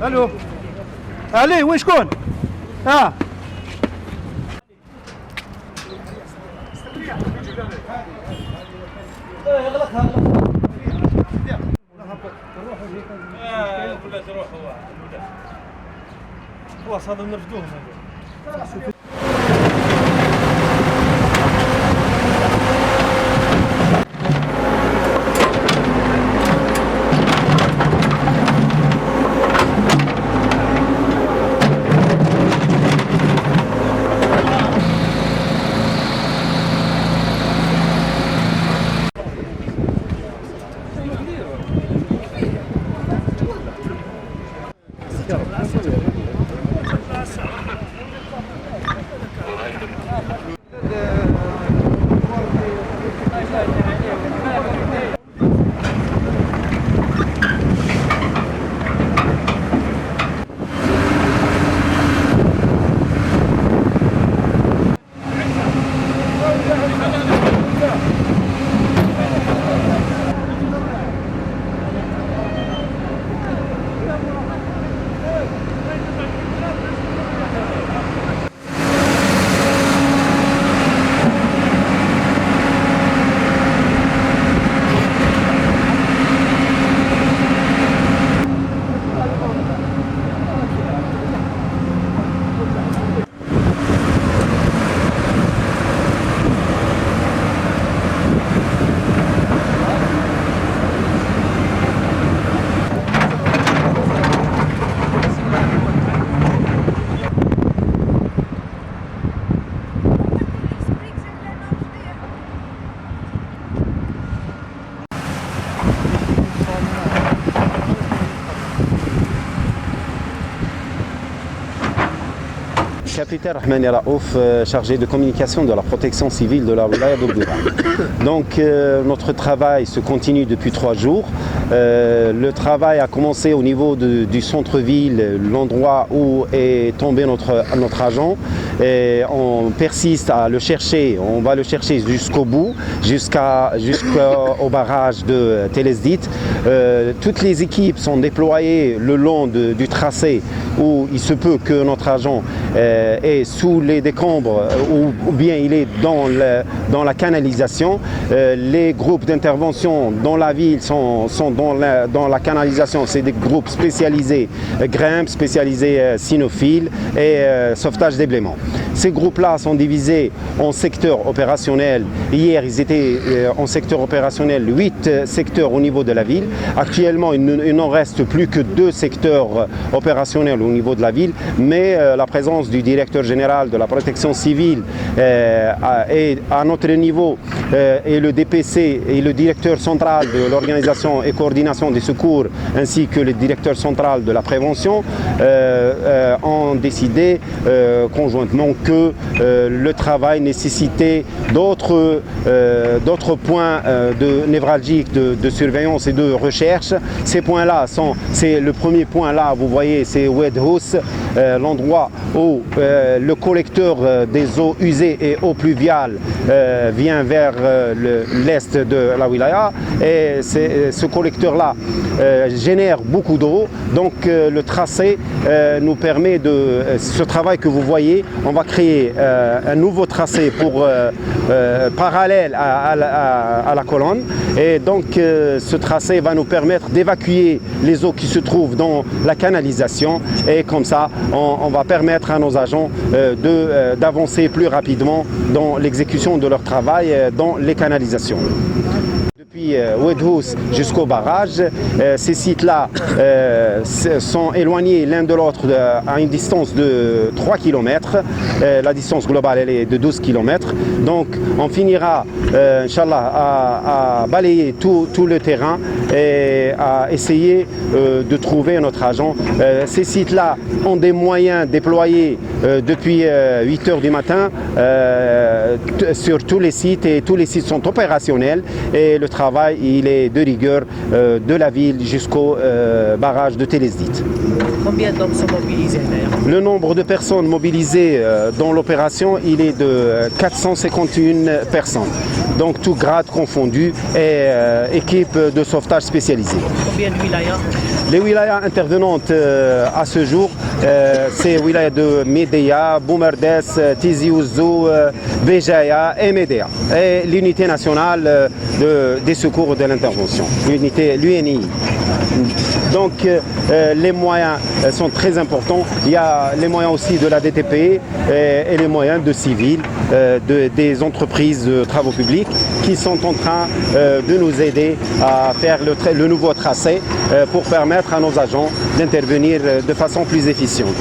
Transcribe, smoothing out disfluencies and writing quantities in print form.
الو علي وين شكون؟ خلاص هذا نرفدوهم. Capitaine Rahmani Raouf, chargé de communication de la protection civile de la Wilaya d'Ogbira. Donc notre travail se continue depuis 3 jours. Le travail a commencé au niveau du centre-ville, l'endroit où est tombé notre agent. Et on persiste à le chercher, on va le chercher jusqu'au bout, jusqu'au barrage de Telesdit. Toutes les équipes sont déployées le long du tracé où il se peut que notre agent est sous les décombres ou bien il est dans la canalisation. Les groupes d'intervention dans la ville sont dans la canalisation. C'est des groupes spécialisés grimpe, spécialisés cynophiles et sauvetage des blêments. Ces groupes-là sont divisés en secteurs opérationnels. Hier, ils étaient en secteur opérationnel, 8 secteurs au niveau de la ville. Actuellement, il n'en reste plus que 2 secteurs opérationnels au niveau de la ville, mais la présence du directeur général de la protection civile est à notre niveau et le DPC et le directeur central de l'organisation et coordination des secours ainsi que le directeur central de la prévention ont décidé conjointement que le travail nécessitait d'autres points névralgiques de surveillance et de recherche. Ces points-là c'est le premier point là, vous voyez, c'est Wedhous, l'endroit où le collecteur des eaux usées et eaux pluviales vient vers l'est de la wilaya, et ce collecteur-là génère beaucoup d'eau, donc le tracé nous permet de ce travail que vous voyez. On va créer un nouveau tracé parallèle à la colonne, et donc ce tracé va nous permettre d'évacuer les eaux qui se trouvent dans la canalisation, et comme ça on va permettre à nos agents d'avancer plus rapidement dans l'exécution de leur travail dans les canalisations. Depuis Wedhous jusqu'au barrage, ces sites-là sont éloignés l'un de l'autre à une distance de 3 km. La distance globale elle est de 12 km. Donc on finira, Inch'Allah, à balayer tout le terrain et à essayer de trouver notre agent. Ces sites-là ont des moyens déployés depuis 8 h du matin sur tous les sites, et tous les sites sont opérationnels, et le travail travail il est de rigueur de la ville jusqu'au barrage de Télézdit. Combien d'hommes sont mobilisés d'ailleurs? Le nombre de personnes mobilisées dans l'opération, il est de 451 personnes. Donc tout grade confondu et équipe de sauvetage spécialisée. Combien de wilayas? Les wilayas intervenantes à ce jour, c'est wilaya de Médéa, Boumerdes, Tizi Ouzou, Béjaïa et Médéa. Et l'unité nationale des secours de l'intervention, l'UNI. Donc les moyens sont très importants. Il y a les moyens aussi de la DTP et les moyens de civils, des entreprises de travaux publics qui sont en train de nous aider à faire le nouveau tracé pour permettre à nos agents d'intervenir de façon plus efficiente.